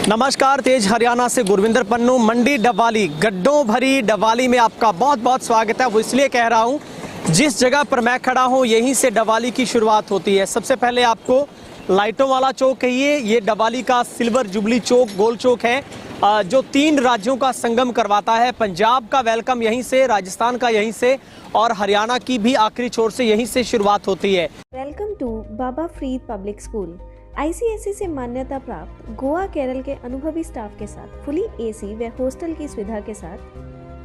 नमस्कार, तेज हरियाणा से गुरविंदर पन्नू। मंडी डबवाली, गड्ढों भरी डबवाली में आपका बहुत बहुत स्वागत है। वो इसलिए कह रहा हूँ, जिस जगह पर मैं खड़ा हूँ यहीं से डबवाली की शुरुआत होती है। सबसे पहले आपको लाइटों वाला चौक कहिए, ये डबवाली का सिल्वर जुबली चौक, गोल चौक है जो 3 राज्यों का संगम करवाता है। पंजाब का वेलकम यहीं से, राजस्थान का यहीं से और हरियाणा की भी आखिरी छोर से यहीं से शुरुआत होती है। Welcome to Baba Farid public school. ICSE से मान्यता प्राप्त गोवा केरल के अनुभवी स्टाफ के साथ फुली AC व हॉस्टल की सुविधा के साथ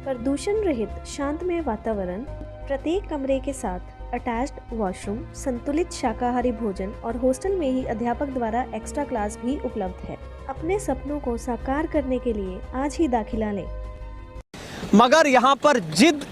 प्रदूषण रहित शांतमय वातावरण, प्रत्येक कमरे के साथ अटैच्ड वॉशरूम, संतुलित शाकाहारी भोजन और हॉस्टल में ही अध्यापक द्वारा एक्स्ट्रा क्लास भी उपलब्ध है। अपने सपनों को साकार करने के लिए आज ही दाखिला लें। मगर यहाँ पर जिद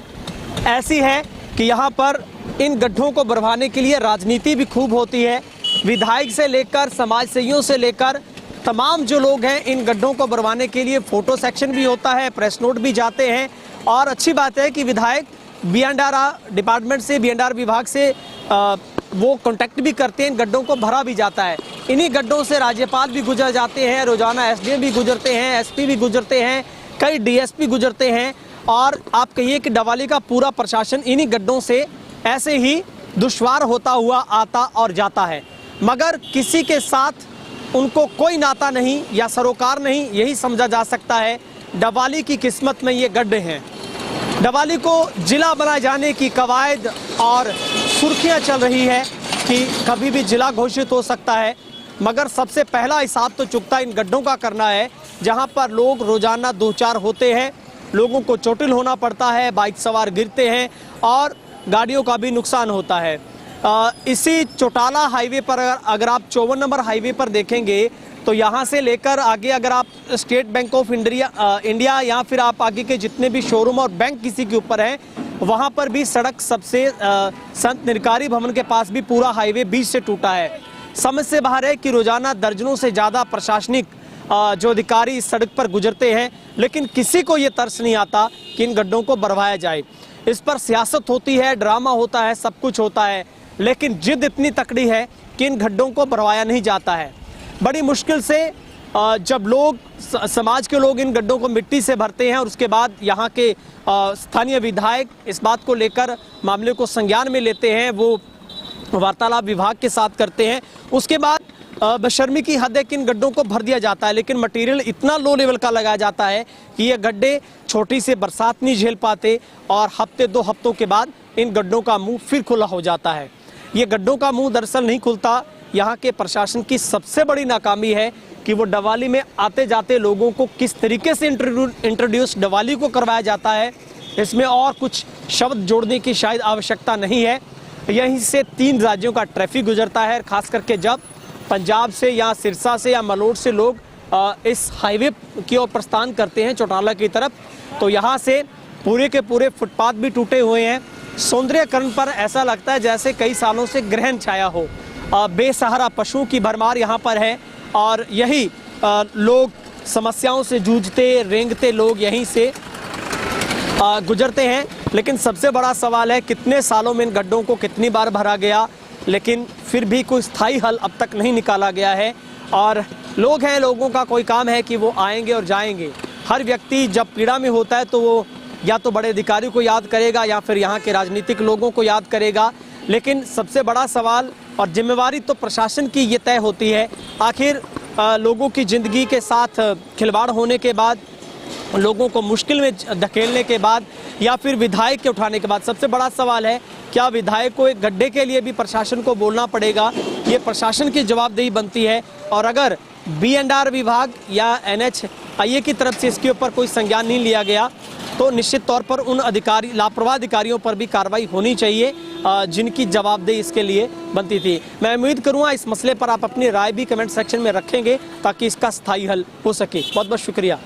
ऐसी है कि यहाँ पर इन गड्ढों को भरवाने के लिए राजनीति भी खूब होती है। विधायक से लेकर समाज सेवियों से लेकर तमाम जो लोग हैं, इन गड्ढों को भरवाने के लिए फोटो सेक्शन भी होता है, प्रेस नोट भी जाते हैं। और अच्छी बात है कि विधायक B&R डिपार्टमेंट से, B&R विभाग से वो कांटेक्ट भी करते हैं, इन गड्ढों को भरा भी जाता है। इन्हीं गड्ढों से राज्यपाल भी गुजर जाते हैं, रोजाना SDM भी गुजरते हैं, SP भी गुजरते हैं, कई DSP गुजरते हैं। और आप कहिए कि डबवाली का पूरा प्रशासन इन्हीं गड्ढों से ऐसे ही दुश्वार होता हुआ आता और जाता है। मगर किसी के साथ उनको कोई नाता नहीं या सरोकार नहीं, यही समझा जा सकता है। डबवाली की किस्मत में ये गड्ढे हैं। डबवाली को जिला बनाए जाने की कवायद और सुर्खियां चल रही है कि कभी भी जिला घोषित हो सकता है। मगर सबसे पहला हिसाब तो चुकता इन गड्ढों का करना है, जहां पर लोग रोजाना 2-4 होते हैं, लोगों को चोटिल होना पड़ता है, बाइक सवार गिरते हैं और गाड़ियों का भी नुकसान होता है। इसी चौटाला हाईवे पर अगर आप 54 नंबर हाईवे पर देखेंगे तो यहाँ से लेकर आगे अगर आप स्टेट बैंक ऑफ इंडिया या फिर आप आगे के जितने भी शोरूम और बैंक किसी के ऊपर हैं, वहाँ पर भी सड़क सबसे संत निरकारी भवन के पास भी पूरा हाईवे बीच से टूटा है। समझ से बाहर है कि रोजाना दर्जनों से ज़्यादा प्रशासनिक जो अधिकारी इस सड़क पर गुजरते हैं, लेकिन किसी को ये तरस नहीं आता कि इन गड्ढों को भरवाया जाए। इस पर सियासत होती है, ड्रामा होता है, सब कुछ होता है, लेकिन जिद इतनी तकड़ी है कि इन गड्ढों को भरवाया नहीं जाता है। बड़ी मुश्किल से जब लोग, समाज के लोग इन गड्ढों को मिट्टी से भरते हैं और उसके बाद यहाँ के स्थानीय विधायक इस बात को लेकर मामले को संज्ञान में लेते हैं, वो वार्तालाप विभाग के साथ करते हैं। उसके बाद बेशर्मी की हद है कि इन गड्ढों को भर दिया जाता है, लेकिन मटेरियल इतना लो लेवल का लगाया जाता है कि ये गड्ढे छोटी से बरसात नहीं झेल पाते और हफ्ते 2 हफ्तों के बाद इन गड्ढों का मुंह फिर खुला हो जाता है। ये गड्ढों का मुंह दरअसल नहीं खुलता। यहाँ के प्रशासन की सबसे बड़ी नाकामी है कि वो डबवाली में आते जाते लोगों को किस तरीके से इंट्रोड्यूस डबवाली को करवाया जाता है, इसमें और कुछ शब्द जोड़ने की शायद आवश्यकता नहीं है। यहीं से 3 राज्यों का ट्रैफिक गुजरता है, खास करके जब पंजाब से या सिरसा से या मलोट से लोग इस हाईवे की ओर प्रस्थान करते हैं चौटाला की तरफ, तो यहाँ से पूरे के पूरे फुटपाथ भी टूटे हुए हैं। सौंदर्यकरण पर ऐसा लगता है जैसे कई सालों से ग्रहण छाया हो। बेसहारा पशुओं की भरमार यहाँ पर है और यही लोग समस्याओं से जूझते रेंगते लोग यहीं से गुजरते हैं। लेकिन सबसे बड़ा सवाल है, कितने सालों में इन गड्ढों को कितनी बार भरा गया, लेकिन फिर भी कोई स्थायी हल अब तक नहीं निकाला गया है। और लोग हैं, लोगों का कोई काम है कि वो आएंगे और जाएंगे। हर व्यक्ति जब पीड़ा में होता है तो वो या तो बड़े अधिकारी को याद करेगा या फिर यहाँ के राजनीतिक लोगों को याद करेगा। लेकिन सबसे बड़ा सवाल और जिम्मेवारी तो प्रशासन की ये तय होती है। आखिर लोगों की ज़िंदगी के साथ खिलवाड़ होने के बाद, लोगों को मुश्किल में धकेलने के बाद या फिर विधायक के उठाने के बाद, सबसे बड़ा सवाल है क्या विधायक को एक गड्ढे के लिए भी प्रशासन को बोलना पड़ेगा? ये प्रशासन की जवाबदेही बनती है। और अगर B&R विभाग या NHIA की तरफ से इसके ऊपर कोई संज्ञान नहीं लिया गया तो निश्चित तौर पर उन लापरवाह अधिकारियों पर भी कार्रवाई होनी चाहिए जिनकी जवाबदेही इसके लिए बनती थी। मैं उम्मीद करूँगा इस मसले पर आप अपनी राय भी कमेंट सेक्शन में रखेंगे ताकि इसका स्थायी हल हो सके। बहुत बहुत शुक्रिया।